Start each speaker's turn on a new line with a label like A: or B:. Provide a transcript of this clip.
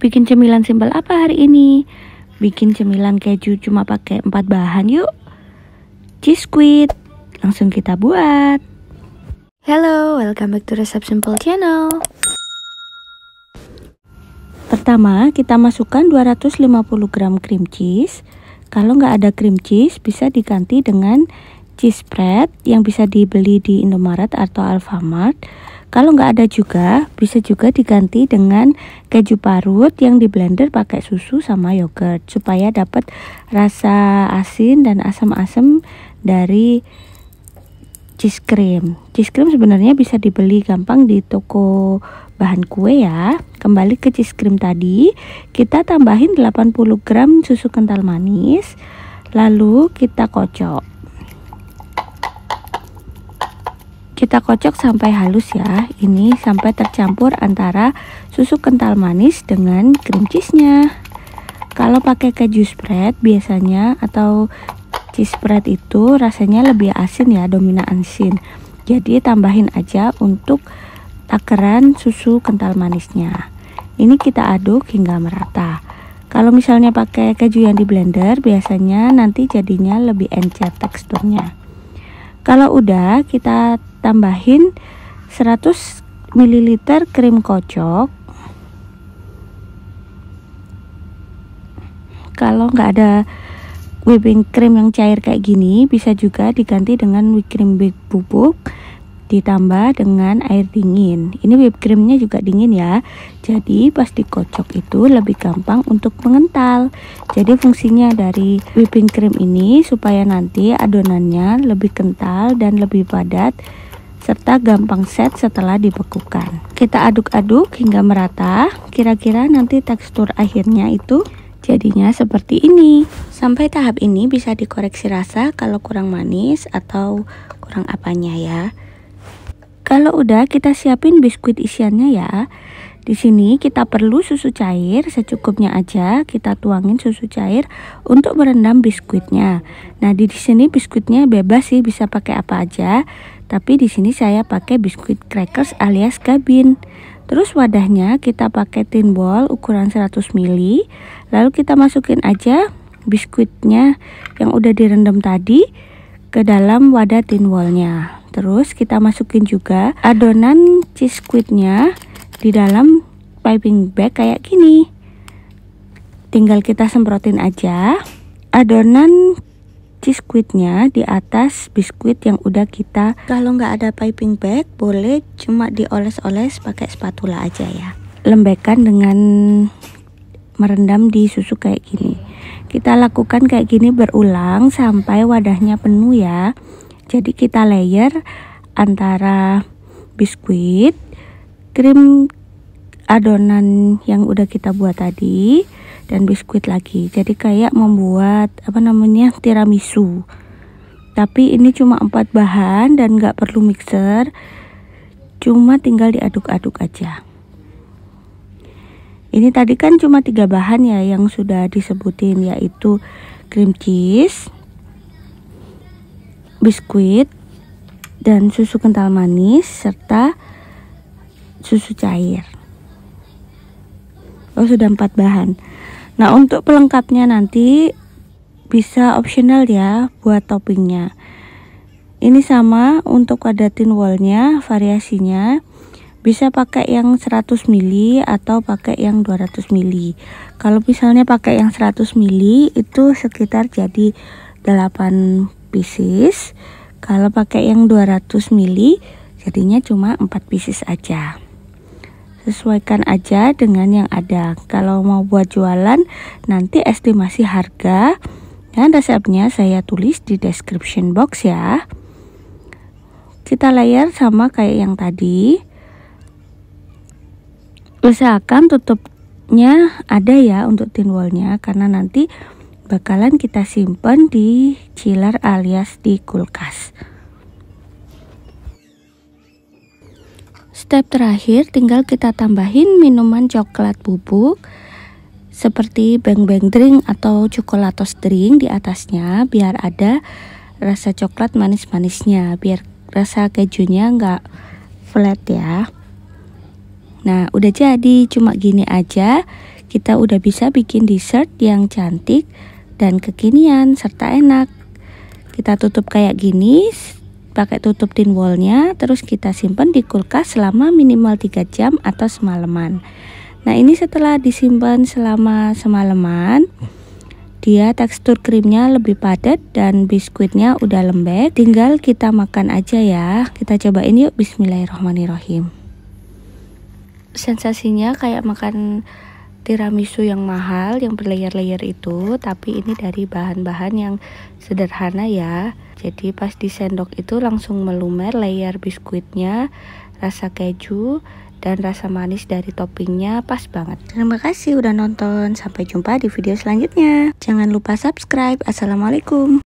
A: Bikin cemilan simpel apa hari ini? Bikin cemilan keju cuma pakai 4 bahan yuk. Cheese squid. Langsung kita buat.
B: Hello, welcome back to Resep Simple Channel.
A: Pertama, kita masukkan 250 gram cream cheese. Kalau nggak ada cream cheese, bisa diganti dengan cheese spread yang bisa dibeli di Indomaret atau Alfamart. Kalau nggak ada juga, bisa juga diganti dengan keju parut yang di blender pakai susu sama yogurt supaya dapat rasa asin dan asam-asam dari cheese cream. Cheese cream sebenarnya bisa dibeli gampang di toko bahan kue ya. Kembali ke cheese cream tadi, kita tambahin 80 gram susu kental manis, lalu kita kocok. Kita kocok sampai halus ya. Ini sampai tercampur antara susu kental manis dengan cream cheese-nya. Kalau pakai keju spread biasanya atau cheese spread itu rasanya lebih asin ya, dominan asin. Jadi tambahin aja untuk takaran susu kental manisnya. Ini kita aduk hingga merata. Kalau misalnya pakai keju yang di blender biasanya nanti jadinya lebih encer teksturnya. Kalau udah, kita tambahin 100 ml krim kocok. Kalau nggak ada whipping cream yang cair kayak gini, bisa juga diganti dengan whipping cream bubuk ditambah dengan air dingin. Ini whipped creamnya juga dingin ya, jadi pas dikocok itu lebih gampang untuk mengental. Jadi fungsinya dari whipping cream ini supaya nanti adonannya lebih kental dan lebih padat serta gampang set setelah dibekukan. Kita aduk-aduk hingga merata. Kira-kira nanti tekstur akhirnya itu jadinya seperti ini. Sampai tahap ini bisa dikoreksi rasa kalau kurang manis atau kurang apanya ya. Kalau udah, kita siapin biskuit isiannya ya. Di sini kita perlu susu cair secukupnya aja. Kita tuangin susu cair untuk merendam biskuitnya. Nah, di sini biskuitnya bebas sih, bisa pakai apa aja. Tapi di sini saya pakai biskuit crackers alias gabin. Terus wadahnya kita pakai tin ball ukuran 100 ml. Lalu kita masukin aja biskuitnya yang udah direndam tadi ke dalam wadah tin ballnya. Terus kita masukin juga adonan cheese squidnya di dalam piping bag kayak gini. Tinggal kita semprotin aja adonan cheese squidnya di atas biskuit yang udah kita. Kalau nggak ada piping bag, boleh cuma dioles-oles pakai spatula aja ya. Lembekkan dengan merendam di susu kayak gini. Kita lakukan kayak gini berulang sampai wadahnya penuh ya. Jadi kita layer antara biskuit, krim adonan yang udah kita buat tadi, dan biskuit lagi. Jadi kayak membuat tiramisu. Tapi ini cuma 4 bahan dan nggak perlu mixer, cuma tinggal diaduk-aduk aja. Ini tadi kan cuma 3 bahan ya yang sudah disebutin, yaitu cream cheese, biskuit, dan susu kental manis serta susu cair. Oh, sudah 4 bahan. Nah, untuk pelengkapnya nanti bisa optional ya buat toppingnya. Ini sama untuk ada tin wallnya, variasinya bisa pakai yang 100 ml atau pakai yang 200 ml. Kalau misalnya pakai yang 100 ml itu sekitar jadi 8 pieces. Kalau pakai yang 200 ml jadinya cuma 4 pieces aja. Sesuaikan aja dengan yang ada. Kalau mau buat jualan, nanti estimasi harga dan resepnya saya tulis di description box ya. Kita layer sama kayak yang tadi. Usahakan tutupnya ada ya untuk tin wallnya, karena nanti bakalan kita simpen di chiller alias di kulkas. Step terakhir tinggal kita tambahin minuman coklat bubuk seperti Bang Bang drink atau Chocolatos drink di atasnya, biar ada rasa coklat manis-manisnya, biar rasa kejunya nggak flat ya. Nah, udah jadi, cuma gini aja. kita udah bisa bikin dessert yang cantik dan kekinian serta enak. Kita tutup kayak gini, pakai tutup tin wallnya, terus kita simpan di kulkas selama minimal 3 jam atau semalaman. Nah ini setelah disimpan selama semalaman, dia tekstur krimnya lebih padat dan biskuitnya udah lembek. Tinggal kita makan aja ya. Kita cobain yuk, bismillahirrahmanirrahim. Sensasinya kayak makan tiramisu yang mahal, yang berlayer-layer itu, tapi ini dari bahan-bahan yang sederhana ya. Jadi pas disendok itu langsung melumer layer biskuitnya, rasa keju dan rasa manis dari toppingnya pas banget. Terima kasih udah nonton, sampai jumpa di video selanjutnya. Jangan lupa subscribe. Assalamualaikum.